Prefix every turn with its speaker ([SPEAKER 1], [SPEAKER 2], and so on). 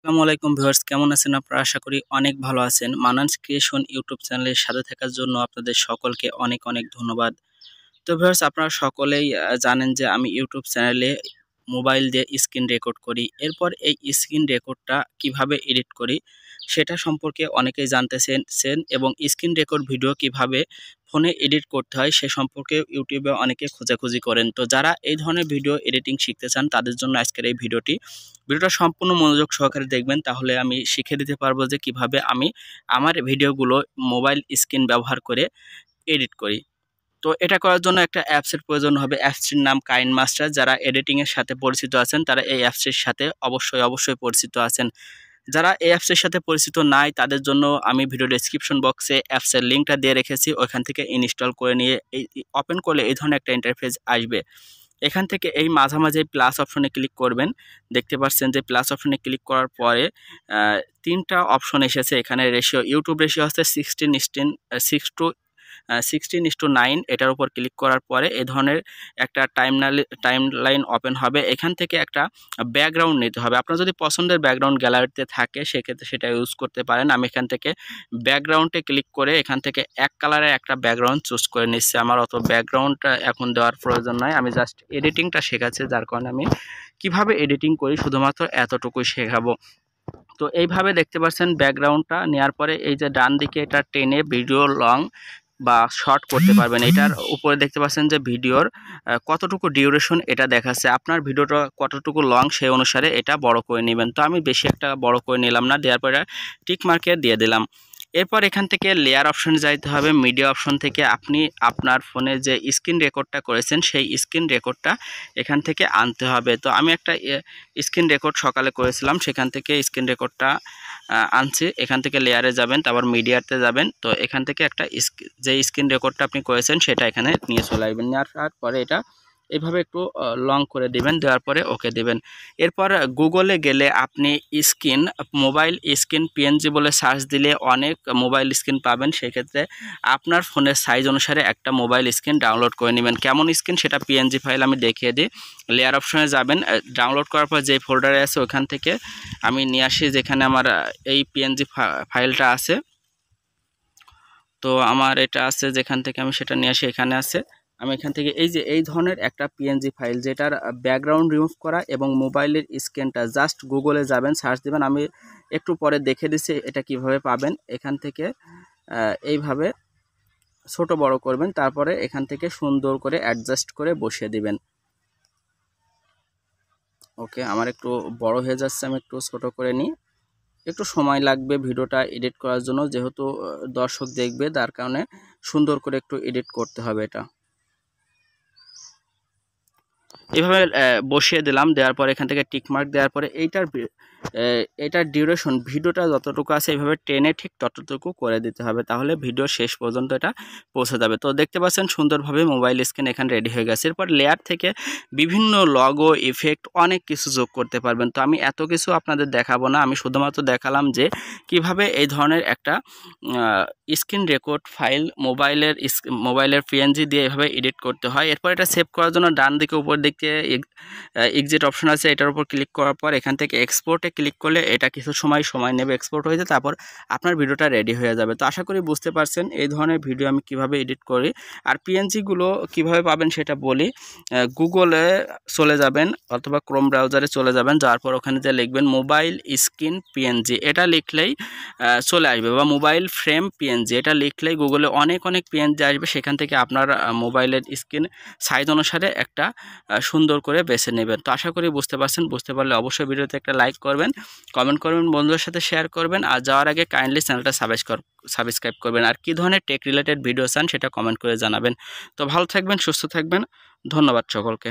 [SPEAKER 1] আসসালামু আলাইকুম ভিউয়ার্স, কেমন আছেন আপনারা? আশা করি অনেক ভালো আছেন। মানান্স ক্রিয়েশন ইউটিউব চ্যানেলের সাথে থাকার জন্য আপনাদের সকলকে অনেক অনেক ধন্যবাদ। তো ভিউয়ার্স, আপনারা সকলেই জানেন যে আমি ইউটিউব চ্যানেলে মোবাইল দিয়ে স্ক্রিন রেকর্ড করি। এরপর এই স্ক্রিন রেকর্ডটা কিভাবে এডিট করি সেটা সম্পর্কে অনেকেই জানতেছেন এবং স্ক্রিন রেকর্ড ভিডিও কিভাবে ফোনে এডিট করতে হয় সে সম্পর্কে ইউটিউবে অনেকে খোঁজাখুঁজি করেন। তো যারা এই ধরনের ভিডিও এডিটিং শিখতে চান তাদের জন্য আজকের এই ভিডিওটা সম্পূর্ণ মনোযোগ সহকারে দেখবেন, তাহলে আমি শিখিয়ে দিতে পারবো যে কিভাবে আমি আমার ভিডিওগুলো মোবাইল স্ক্রিন ব্যবহার করে এডিট করি। তো এটা করার জন্য একটা অ্যাপসের প্রয়োজন হবে। অ্যাপসটির নাম কাইনমাস্টার। যারা এডিটিংয়ের সাথে পরিচিত আছেন তারা এই অ্যাপসটির সাথে অবশ্যই পরিচিত আছেন। যারা এই অ্যাপসের সাথে পরিচিত নাই তাদের জন্য আমি ভিডিও ডেসক্রিপশন বক্সে অ্যাপসের লিঙ্কটা দিয়ে রেখেছি, ওইখান থেকে ইনস্টল করে নিয়ে ওপেন করলে এই ধরনের একটা ইন্টারফেস আসবে। এখান থেকে এই মাঝামাঝি প্লাস অপশনে ক্লিক করবেন। দেখতে পাচ্ছেন যে প্লাস অপশনে ক্লিক করার পরে তিনটা অপশন এসেছে। এখানে রেশিও, ইউটিউব রেশিও হচ্ছে 16:9। এটার উপর ক্লিক করার পরে এই ধরনের একটা টাইমলাইন ওপেন হবে। এখান থেকে একটা ব্যাকগ্রাউন্ড নিতে হবে। আপনার যদি পছন্দের ব্যাকগ্রাউন্ড গ্যালারিতে থাকে সেক্ষেত্রে সেটা ইউজ করতে পারেন। আমি এখান থেকে ব্যাকগ্রাউন্ডে ক্লিক করে এখান থেকে এক কালারের একটা ব্যাকগ্রাউন্ড চুজ করে নিচ্ছি। আমার অত ব্যাকগ্রাউন্ডটা এখন দেওয়ার প্রয়োজন নয়, আমি জাস্ট এডিটিংটা শেখাচ্ছি, যার কারণে আমি কিভাবে এডিটিং করি শুধুমাত্র এতটুকুই শেখাবো। তো এইভাবে দেখতে পাচ্ছেন ব্যাকগ্রাউন্ডটা নেওয়ার পরে এই যে ডান দিকে এটা টেনে ভিডিও লং বা শর্ট করতে পারবেন। এটার উপরে দেখতে পাচ্ছেন যে ভিডিওর কতটুকু ডিউরেশন এটা দেখাচ্ছে। আপনার ভিডিওটা কতটুকু লং সেই অনুসারে এটা বড় করে নেবেন। তো আমি বেশি একটা বড় করে নিলাম না, দেওয়ার পরে টিক মার্কে দিয়ে দিলাম। এরপর এখান থেকে লেয়ার অপশনে যাইতে হবে। মিডিয়া অপশন থেকে আপনি আপনার ফোনে যে স্ক্রিন রেকর্ডটা করেছেন সেই স্ক্রিন রেকর্ডটা এখান থেকে আনতে হবে। তো আমি একটা স্ক্রিন রেকর্ড সকালে করেছিলাম, সেখান থেকে স্ক্রিন রেকর্ডটা আনছি। এখান থেকে লেয়ারে যাবেন, তারপর মিডিয়াতে যাবেন। তো এখান থেকে একটা যে স্ক্রিন রেকর্ডটা আপনি করেছেন সেটা এখানে নিয়ে চলে আসবেন। নেওয়ার পরে এটা এইভাবে একটু লং করে দিবেন, দেওয়ার পরে ওকে দিবেন। এরপর গুগলে গেলে আপনি মোবাইল স্ক্রিন পিএনজি বলে সার্চ দিলে অনেক মোবাইল স্ক্রিন পাবেন। সেক্ষেত্রে আপনার ফোনের সাইজ অনুসারে একটা মোবাইল স্ক্রিন ডাউনলোড করে নেবেন। কেমন স্ক্রিন সেটা পিএনজি ফাইল আমি দেখিয়ে দিই। লেয়ার অপশনে যাবেন, ডাউনলোড করার পর যে ফোল্ডারে আছে ওখান থেকে আমি নিয়ে আসি যেখানে আমার এই পিএনজি ফাইলটা আছে। তো আমার এটা আছে, যেখান থেকে আমি সেটা নিয়ে আসি এখানে আছে। আমি এখান থেকে এই ধরনের একটা পিএনজি ফাইল যেটার ব্যাকগ্রাউন্ড রিমুভ করা এবং মোবাইলের স্ক্রিনটা, জাস্ট গুগলে যাবেন, সার্চ দেবেন। আমি একটু পরে দেখে দিচ্ছি এটা কিভাবে পাবেন। এখান থেকে এইভাবে ছোট বড় করবেন, তারপরে এখান থেকে সুন্দর করে অ্যাডজাস্ট করে বসিয়ে দিবেন। ওকে, আমার একটু বড় হয়ে যাচ্ছে, আমি একটু ছোট করে নিই। একটু সময় লাগবে ভিডিওটা এডিট করার জন্য, যেহেতু দর্শক দেখবে, তার কারণে সুন্দর করে একটু এডিট করতে হবে এটা। এভাবে বসিয়ে দিলাম, দেওয়ার পর এখান থেকে টিকমার্ক দেওয়ার পরে এইটার ডিউরেশন ভিডিওটা যতটুকু আছে এইভাবে টেনে ঠিক ততটুকু করে দিতে হবে, তাহলে ভিডিও শেষ পর্যন্ত এটা পৌঁছে যাবে। তো দেখতে পাচ্ছেন সুন্দরভাবে মোবাইল স্ক্রিন এখানে রেডি হয়ে গেছে। এরপর লেয়ার থেকে বিভিন্ন লগো, ইফেক্ট অনেক কিছু যোগ করতে পারবেন। তো আমি এত কিছু আপনাদের দেখাবো না, আমি শুধুমাত্র দেখালাম যে কিভাবে এই ধরনের একটা স্ক্রিন রেকর্ড ফাইল মোবাইলের পিএনজি দিয়ে এভাবে এডিট করতে হয়। এরপর এটা সেভ করার জন্য ডান দিকে উপর দিকে এক্সিট অপশন আছে, এটার উপর ক্লিক করার পর এখান থেকে এক্সপোর্টে ক্লিক করলে এটা কিছু সময় নেবে এক্সপোর্ট হয়ে যায়, তারপর আপনার ভিডিওটা রেডি হয়ে যাবে। তো আশা করি বুঝতে পারছেন এই ধরনের ভিডিও আমি কিভাবে এডিট করি। আর পিএনজিগুলো কিভাবে পাবেন সেটা বলি। গুগলে চলে যাবেন অথবা ক্রোম ব্রাউজারে চলে যাবেন, যাওয়ার পর ওখানে যে লিখবেন মোবাইল স্ক্রিন পিএনজি, এটা লিখলেই চলে আসবে, বা মোবাইল ফ্রেম পিএনজি এটা লিখলেই গুগলে অনেক পিএনজি আসবে। সেখান থেকে আপনার মোবাইলের স্ক্রিন সাইজ অনুসারে একটা সুন্দর করে বেছে নেবেন। তো আশা করি বুঝতে পারছেন। বুঝতে পারলে অবশ্যই ভিডিওতে একটা লাইক করবেন, কমেন্ট করবেন, বন্ধুদের সাথে শেয়ার করবেন, আর যাওয়ার আগে কাইন্ডলি চ্যানেলটা সাবস্ক্রাইব করবেন। আর কি ধরনের টেক রিলেটেড ভিডিও চান সেটা কমেন্ট করে জানাবেন। তো ভালো থাকবেন, সুস্থ থাকবেন, ধন্যবাদ সকলকে।